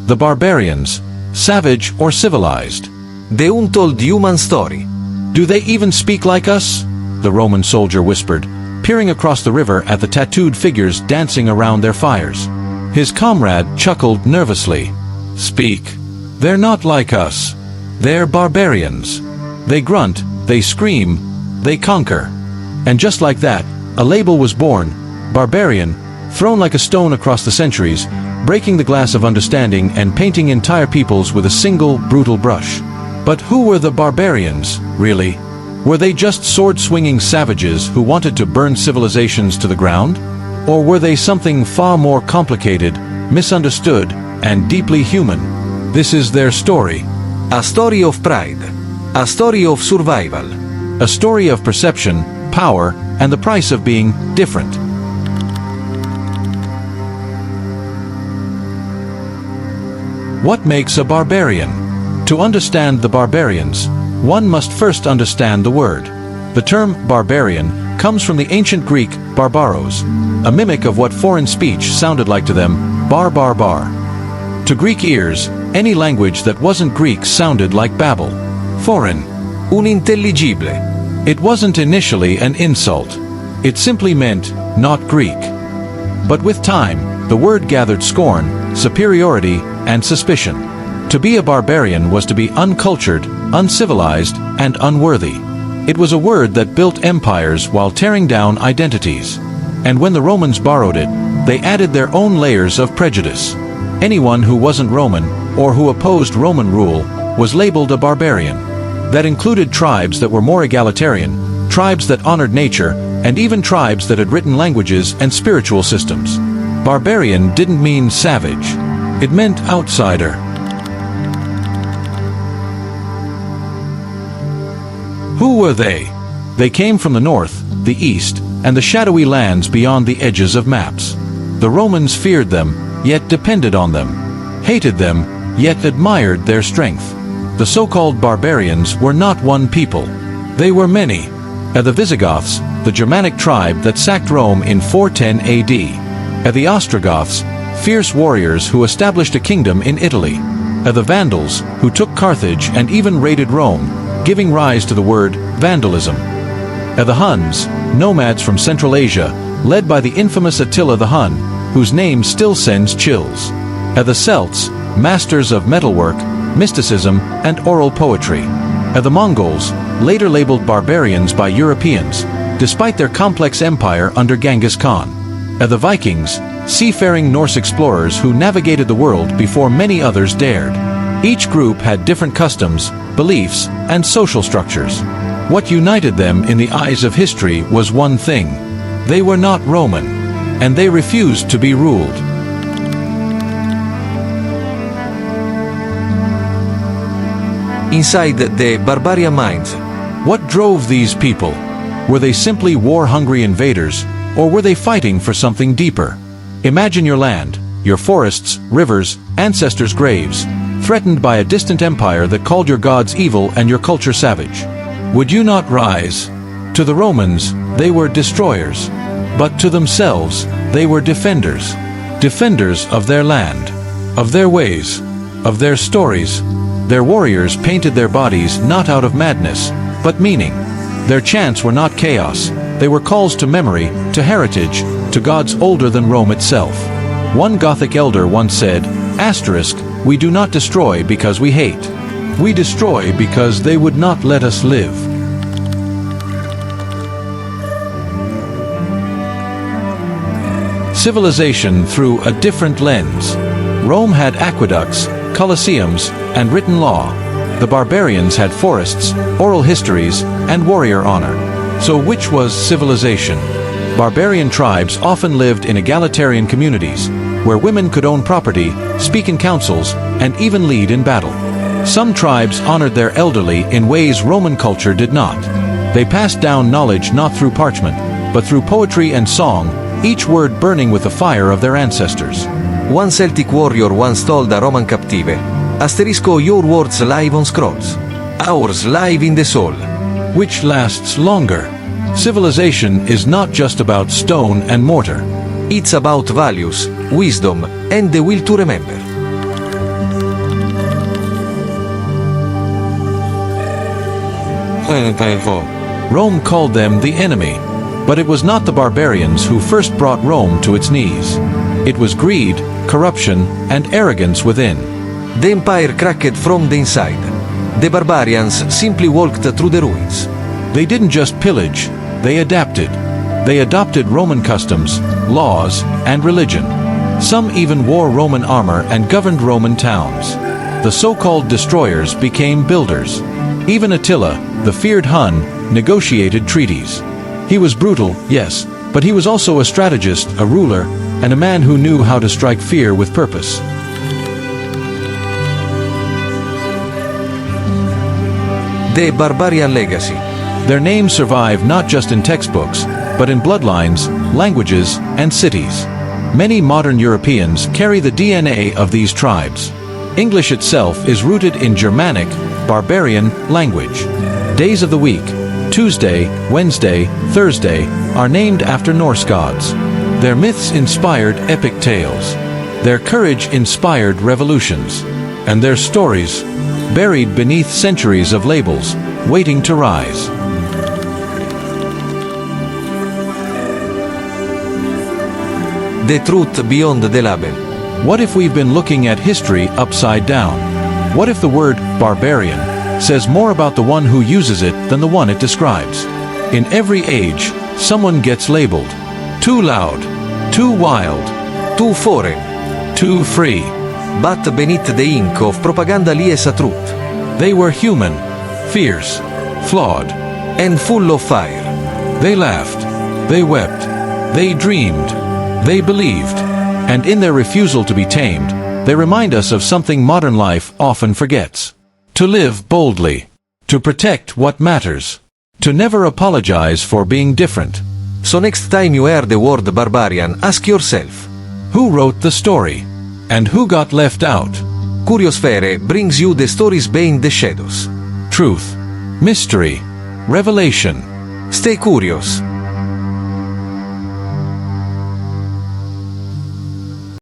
The barbarians, savage or civilized? The untold human story. Do they even speak like us? The Roman soldier whispered, peering across the river at the tattooed figures dancing around their fires. His comrade chuckled nervously. Speak. They're not like us. They're barbarians. They grunt, they scream, they conquer. And just like that, a label was born, barbarian, thrown like a stone across the centuries, breaking the glass of understanding and painting entire peoples with a single, brutal brush. But who were the barbarians, really? Were they just sword-swinging savages who wanted to burn civilizations to the ground? Or were they something far more complicated, misunderstood, and deeply human? This is their story. A story of pride. A story of survival. A story of perception, power, and the price of being different. What makes a barbarian? To understand the barbarians, one must first understand the word. The term barbarian comes from the ancient Greek barbaros, a mimic of what foreign speech sounded like to them, bar bar bar. To Greek ears, any language that wasn't Greek sounded like babble. Foreign. Unintelligibile. It wasn't initially an insult. It simply meant not Greek. But with time, the word gathered scorn, superiority, and suspicion. To be a barbarian was to be uncultured, uncivilized, and unworthy. It was a word that built empires while tearing down identities. And when the Romans borrowed it, they added their own layers of prejudice. Anyone who wasn't Roman, or who opposed Roman rule, was labeled a barbarian. That included tribes that were more egalitarian, tribes that honored nature, and even tribes that had written languages and spiritual systems. Barbarian didn't mean savage. It meant outsider. Who were they? They came from the north, the east, and the shadowy lands beyond the edges of maps. The Romans feared them, yet depended on them, hated them, yet admired their strength. The so-called barbarians were not one people. They were many. The Visigoths, the Germanic tribe that sacked Rome in 410 AD. The Ostrogoths, fierce warriors who established a kingdom in Italy. The Vandals, who took Carthage and even raided Rome, giving rise to the word vandalism. The Huns, nomads from Central Asia, led by the infamous Attila the Hun, whose name still sends chills. The Celts, masters of metalwork, mysticism, and oral poetry. The Mongols, later labeled barbarians by Europeans, despite their complex empire under Genghis Khan. The Vikings, seafaring Norse explorers who navigated the world before many others dared. Each group had different customs, beliefs, and social structures. What united them in the eyes of history was one thing. They were not Roman, and they refused to be ruled. Inside the barbarian minds. What drove these people? Were they simply war-hungry invaders, or were they fighting for something deeper? Imagine your land, your forests, rivers, ancestors' graves, threatened by a distant empire that called your gods evil and your culture savage. Would you not rise? To the Romans, they were destroyers. But to themselves, they were defenders. Defenders of their land, of their ways, of their stories. Their warriors painted their bodies not out of madness, but meaning. Their chants were not chaos. They were calls to memory, to heritage, to gods older than Rome itself. One Gothic elder once said, asterisk, we do not destroy because we hate. We destroy because they would not let us live. Civilization through a different lens. Rome had aqueducts, colosseums, and written law. The barbarians had forests, oral histories, and warrior honor. So which was civilization? Barbarian tribes often lived in egalitarian communities, where women could own property, speak in councils, and even lead in battle. Some tribes honored their elderly in ways Roman culture did not. They passed down knowledge not through parchment, but through poetry and song, each word burning with the fire of their ancestors. One Celtic warrior once told a Roman captive, asterisco your words live on scrolls, ours live in the soul. Which lasts longer? Civilization is not just about stone and mortar. It's about values, wisdom, and the will to remember. Rome called them the enemy. But it was not the barbarians who first brought Rome to its knees. It was greed, corruption, and arrogance within. The empire cracked from the inside. The barbarians simply walked through the ruins. They didn't just pillage, they adapted. They adopted Roman customs, laws, and religion. Some even wore Roman armor and governed Roman towns. The so-called destroyers became builders. Even Attila, the feared Hun, negotiated treaties. He was brutal, yes, but he was also a strategist, a ruler, and a man who knew how to strike fear with purpose. The barbarian legacy. Their names survive not just in textbooks, but in bloodlines, languages, and cities. Many modern Europeans carry the DNA of these tribes. English itself is rooted in Germanic, barbarian language. Days of the week, Tuesday, Wednesday, Thursday, are named after Norse gods. Their myths inspired epic tales. Their courage inspired revolutions. And their stories, buried beneath centuries of labels, waiting to rise. The truth beyond the label. What if we've been looking at history upside down? What if the word barbarian says more about the one who uses it than the one it describes? In every age, someone gets labeled. Too loud, too wild, Too foreign. too free. But beneath the ink of propaganda lies a truth. They were human, fierce, flawed. And full of fire. They laughed, they wept, they dreamed, they believed. And in their refusal to be tamed, they remind us of something modern life often forgets. To live boldly. To protect what matters. To never apologize for being different. So next time you hear the word barbarian, ask yourself, Who wrote the story? And who got left out? Curiousphere brings you the stories behind the shadows. Truth, mystery, revelation. Stay curious.